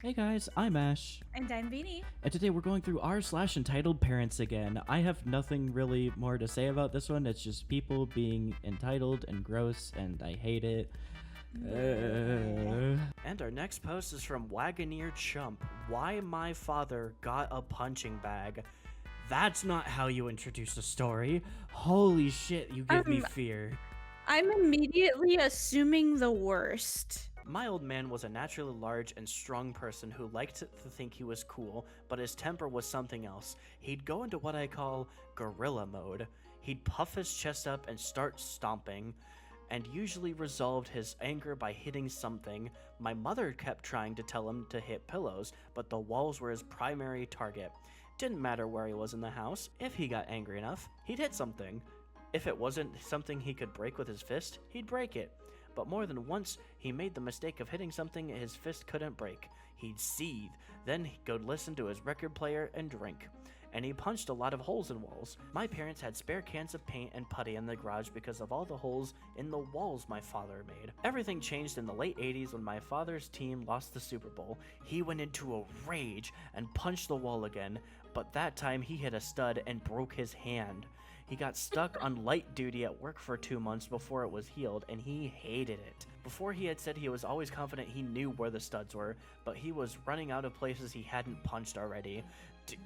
Hey guys, I'm Ash, And I'm Beanie. and today we're going through r/entitled parents again. I have nothing really more to say about this one. It's just people being entitled and gross, and I hate it. And our next post is from Wagoneer Chump. Why my father got a punching bag. That's not how you introduce a story. Holy shit, you give me fear. I'm immediately assuming the worst. My old man was a naturally large and strong person who liked to think he was cool, but his temper was something else. He'd go into what I call gorilla mode. He'd puff his chest up and start stomping, and usually resolved his anger by hitting something. My mother kept trying to tell him to hit pillows, but the walls were his primary target. Didn't matter where he was in the house, if he got angry enough, he'd hit something. If it wasn't something he could break with his fist, he'd break it. But more than once, he made the mistake of hitting something his fist couldn't break. He'd seethe, then he'd go listen to his record player and drink. And he punched a lot of holes in walls. My parents had spare cans of paint and putty in the garage because of all the holes in the walls my father made. Everything changed in the late 80s when my father's team lost the Super Bowl. He went into a rage and punched the wall again, but that time he hit a stud and broke his hand. He got stuck on light duty at work for 2 months before it was healed, and he hated it. Before, he had said he was always confident he knew where the studs were, but he was running out of places he hadn't punched already.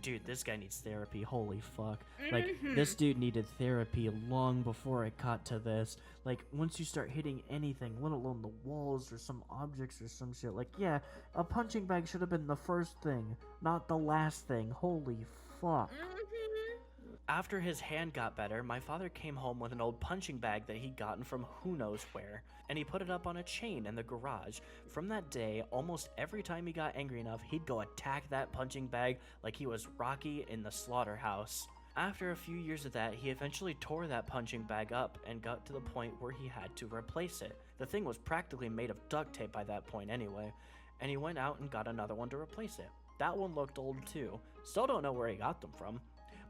Dude, this guy needs therapy. Holy fuck. Like, this dude needed therapy long before it got to this. Like, once you start hitting anything, let alone the walls or some objects or some shit, like, yeah, a punching bag should have been the first thing, not the last thing. Holy fuck. After his hand got better, my father came home with an old punching bag that he'd gotten from who knows where, and he put it up on a chain in the garage. From that day, almost every time he got angry enough, he'd go attack that punching bag like he was Rocky in the slaughterhouse. After a few years of that, he eventually tore that punching bag up and got to the point where he had to replace it. The thing was practically made of duct tape by that point anyway, and he went out and got another one to replace it. That one looked old too. Still don't know where he got them from.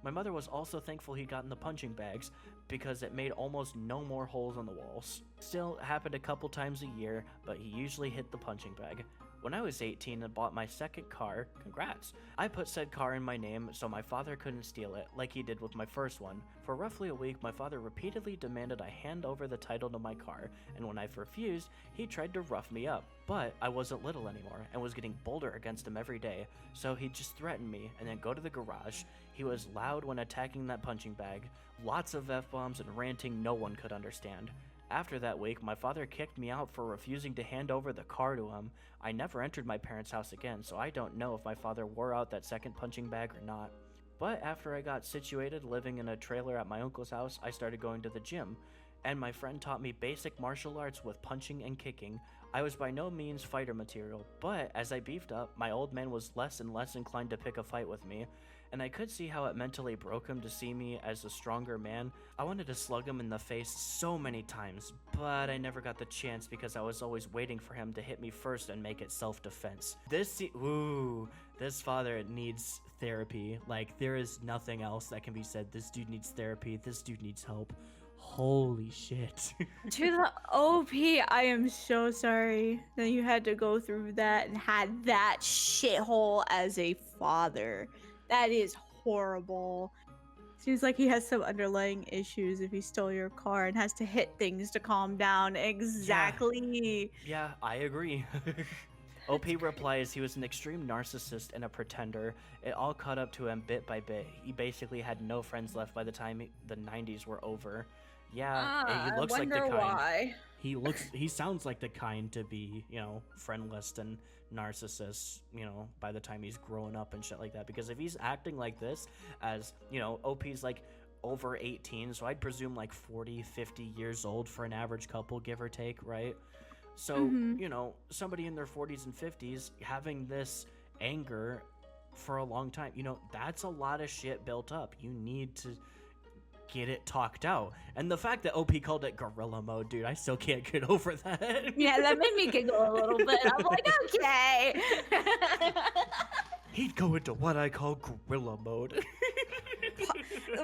My mother was also thankful he'd gotten the punching bags because it made almost no more holes on the walls. Still, it happened a couple times a year, but he usually hit the punching bag. When I was 18 and bought my second car, congrats, I put said car in my name so my father couldn't steal it, like he did with my first one. For roughly a week, my father repeatedly demanded I hand over the title to my car, and when I refused, he tried to rough me up. But I wasn't little anymore, and was getting bolder against him every day, so he'd just threaten me, and then go to the garage. He was loud when attacking that punching bag, lots of F-bombs and ranting no one could understand. After that week, my father kicked me out for refusing to hand over the car to him. I never entered my parents' house again, so I don't know if my father wore out that second punching bag or not. But after I got situated living in a trailer at my uncle's house, I started going to the gym, and my friend taught me basic martial arts with punching and kicking. I was by no means fighter material, but as I beefed up, my old man was less and less inclined to pick a fight with me, and I could see how it mentally broke him to see me as a stronger man. I wanted to slug him in the face so many times, but I never got the chance because I was always waiting for him to hit me first and make it self-defense. This father needs therapy. Like, there is nothing else that can be said. This dude needs therapy. This dude needs help. Holy shit. To the OP, I am so sorry that you had to go through that and had that shithole as a father. That is horrible. Seems like he has some underlying issues if he stole your car and has to hit things to calm down. Exactly. Yeah, I agree. OP replies he was an extreme narcissist and a pretender. It all caught up to him bit by bit. He basically had no friends left by the time the 90s were over. Yeah, he looks like the kind. Why. He sounds like the kind to be, friendless and narcissist, by the time he's growing up and shit like that. Because if he's acting like this as, OP's like over 18, so I'd presume like 40, 50 years old for an average couple, give or take, right? So, somebody in their 40s and 50s having this anger for a long time, that's a lot of shit built up. You need to get it talked out. And the fact that OP called it gorilla mode, dude, I still can't get over that. Yeah, that made me giggle a little bit. I'm like, okay. He'd go into what I call gorilla mode.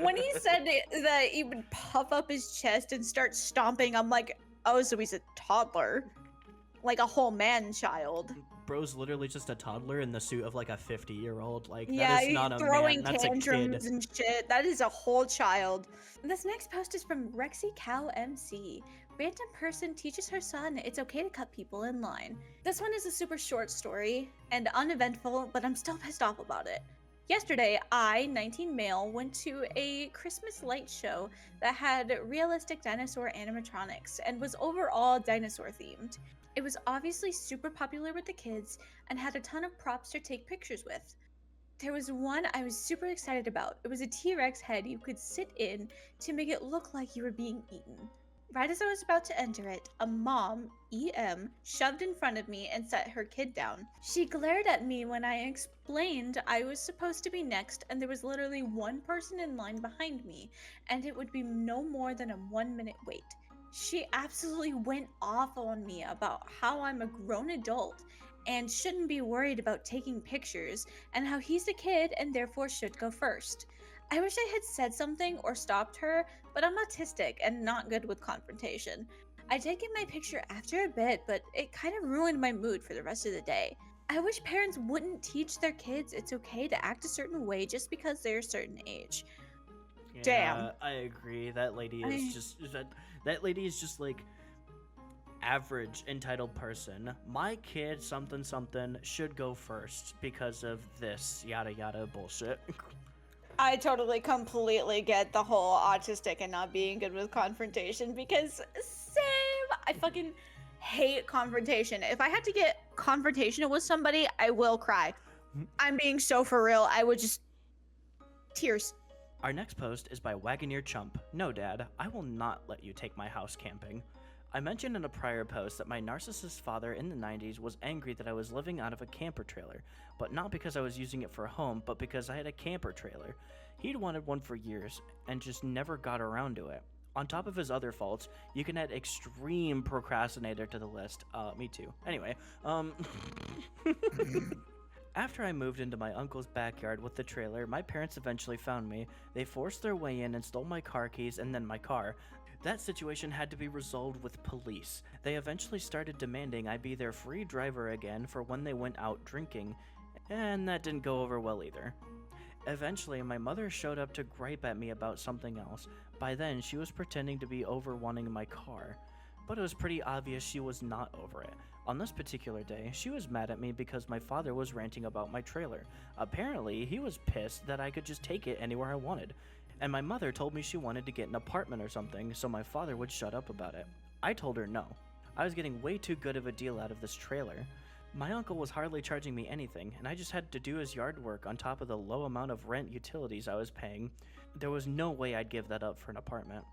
When he said that he would puff up his chest and start stomping, I'm like, oh, so he's a toddler. Like a whole man-child. bro's literally just a toddler in the suit of like a 50-year-old. Like, Yeah, that is he's not a man, throwing that's a kid. tantrums and shit. That is a whole child. This next post is from Rexy Cow MC. Random person teaches her son it's okay to cut people in line. This one is a super short story and uneventful, but I'm still pissed off about it. Yesterday, I, 19 male, went to a Christmas light show that had realistic dinosaur animatronics and was overall dinosaur themed. It was obviously super popular with the kids and had a ton of props to take pictures with. There was one I was super excited about. It was a T-Rex head you could sit in to make it look like you were being eaten. Right as I was about to enter it, a mom, EM, shoved in front of me and set her kid down. She glared at me when I explained I was supposed to be next and there was literally one person in line behind me and it would be no more than a 1-minute wait. She absolutely went off on me about how I'm a grown adult and shouldn't be worried about taking pictures and how he's a kid and therefore should go first. I wish I had said something or stopped her, but I'm autistic and not good with confrontation. I did get my picture after a bit, but it kind of ruined my mood for the rest of the day. I wish parents wouldn't teach their kids it's okay to act a certain way just because they're a certain age. Yeah, Damn. I agree. That lady is that lady is just like average entitled person. My kid something something should go first because of this yada yada bullshit. I totally completely get the whole autistic and not being good with confrontation because same. I fucking hate confrontation. If I had to get confrontational with somebody, I will cry. I'm being so for real. I would just tears. Our next post is by Wagoneer Chump. No, Dad, I will not let you take my house camping. I mentioned in a prior post that my narcissist father in the 90s was angry that I was living out of a camper trailer, but not because I was using it for a home, but because I had a camper trailer. He'd wanted one for years and just never got around to it. On top of his other faults, you can add extreme procrastinator to the list. Me too. Anyway, After I moved into my uncle's backyard with the trailer, my parents eventually found me. They forced their way in and stole my car keys and then my car. That situation had to be resolved with police. They eventually started demanding I be their free driver again for when they went out drinking, and that didn't go over well either. Eventually, my mother showed up to gripe at me about something else. By then, she was pretending to be over wanting my car, but it was pretty obvious she was not over it. On this particular day, she was mad at me because my father was ranting about my trailer. Apparently, he was pissed that I could just take it anywhere I wanted. And my mother told me she wanted to get an apartment or something so my father would shut up about it. I told her no. I was getting way too good of a deal out of this trailer. My uncle was hardly charging me anything, and I just had to do his yard work on top of the low amount of rent utilities I was paying. There was no way I'd give that up for an apartment.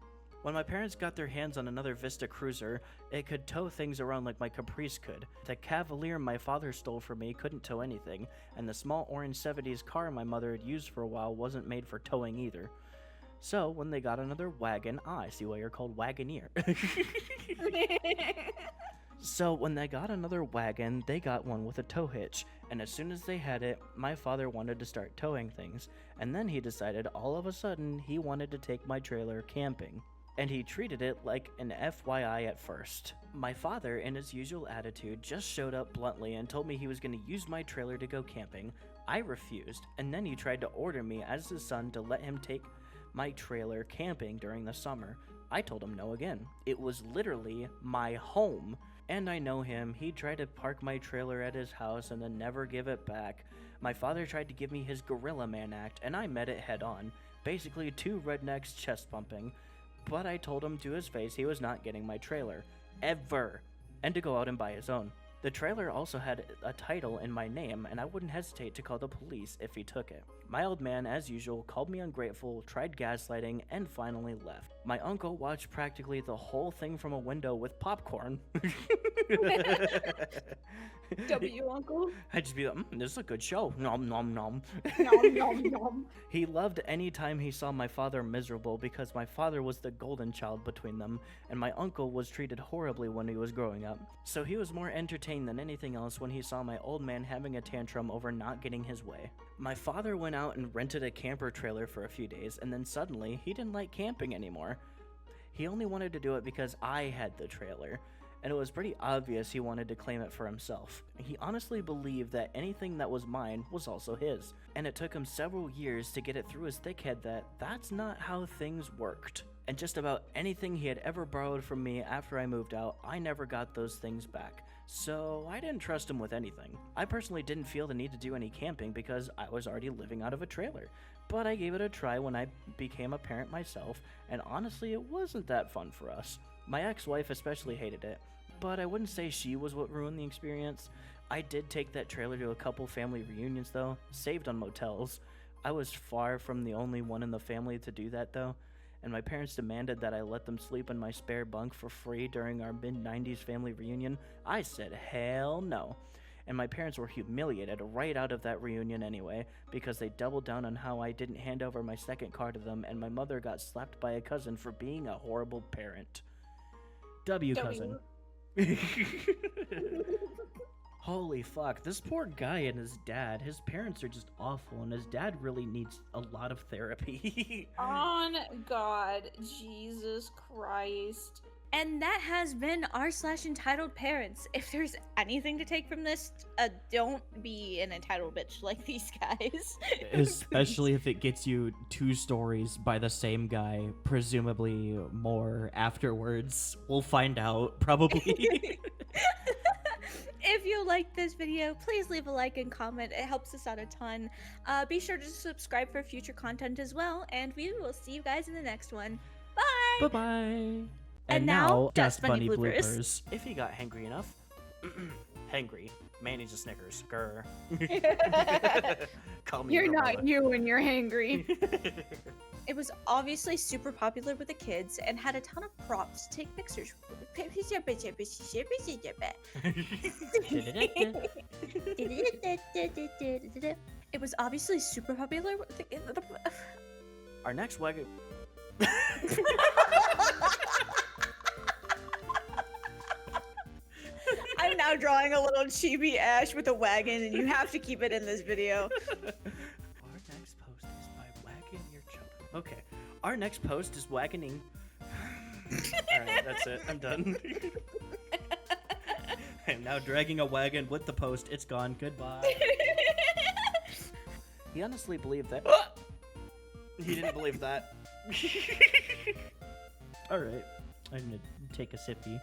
When my parents got their hands on another Vista Cruiser, it could tow things around like my Caprice could. The Cavalier my father stole from me couldn't tow anything, and the small orange 70s car my mother had used for a while wasn't made for towing either. So, when they got another wagon, I see why you're called Wagoneer. So, when they got another wagon, they got one with a tow hitch, and as soon as they had it, my father wanted to start towing things, and then he decided all of a sudden he wanted to take my trailer camping. And he treated it like an FYI at first. My father, in his usual attitude, just showed up bluntly and told me he was going to use my trailer to go camping. I refused, and then he tried to order me as his son to let him take my trailer camping during the summer. I told him no again. It was literally my home. And I know him. He tried to park my trailer at his house and then never give it back. My father tried to give me his Gorilla Man act, and I met it head on. Basically, two rednecks chest bumping. But I told him to his face he was not getting my trailer. Ever. And to go out and buy his own. The trailer also had a title in my name, and I wouldn't hesitate to call the police if he took it. My old man, as usual, called me ungrateful, tried gaslighting, and finally left. My uncle watched practically the whole thing from a window with popcorn. W uncle. I'd just be like, this is a good show. Nom nom nom. Nom nom nom. He loved any time he saw my father miserable because my father was the golden child between them, and my uncle was treated horribly when he was growing up. So he was more entertained than anything else when he saw my old man having a tantrum over not getting his way. My father went out and rented a camper trailer for a few days, and then suddenly he didn't like camping anymore. He only wanted to do it because I had the trailer. and it was pretty obvious he wanted to claim it for himself. He honestly believed that anything that was mine was also his, and it took him several years to get it through his thick head that that's not how things worked. And just about anything he had ever borrowed from me after I moved out, I never got those things back. So I didn't trust him with anything. I personally didn't feel the need to do any camping because I was already living out of a trailer. But I gave it a try when I became a parent myself, and honestly, it wasn't that fun for us. My ex-wife especially hated it, but I wouldn't say she was what ruined the experience. I did take that trailer to a couple family reunions though, saved on motels. I was far from the only one in the family to do that though, and my parents demanded that I let them sleep in my spare bunk for free during our mid-90s family reunion. I said hell no. And my parents were humiliated right out of that reunion anyway, because they doubled down on how I didn't hand over my second car to them, and my mother got slapped by a cousin for being a horrible parent. W cousin. Holy fuck, this poor guy and his dad, his parents are just awful, and his dad really needs a lot of therapy. On God, Jesus Christ. And that has been r/entitled parents. If there's anything to take from this, don't be an entitled bitch like these guys. Especially if it gets you 2 stories by the same guy, presumably more afterwards. We'll find out, probably. If you liked this video, please leave a like and comment. It helps us out a ton. Be sure to subscribe for future content as well, and we will see you guys in the next one. Bye! Bye-bye. And now, Dust Bunny bloopers. If he got hangry enough. Hangry. Man needs a Snickers. Grr. Call me You're Gorilla. not you when you're hangry. It was obviously super popular with the kids and had a ton of props to take pictures with. It was obviously super popular with the Our next wagon. I'm now drawing a little chibi Ash with a wagon, and you have to keep it in this video. Our next post is by wagging your children. Okay. Our next post is wagging. Alright, that's it. I'm done. I'm now dragging a wagon with the post. It's gone. Goodbye. He honestly believed that. He didn't believe that. Alright. I'm gonna take a sippy.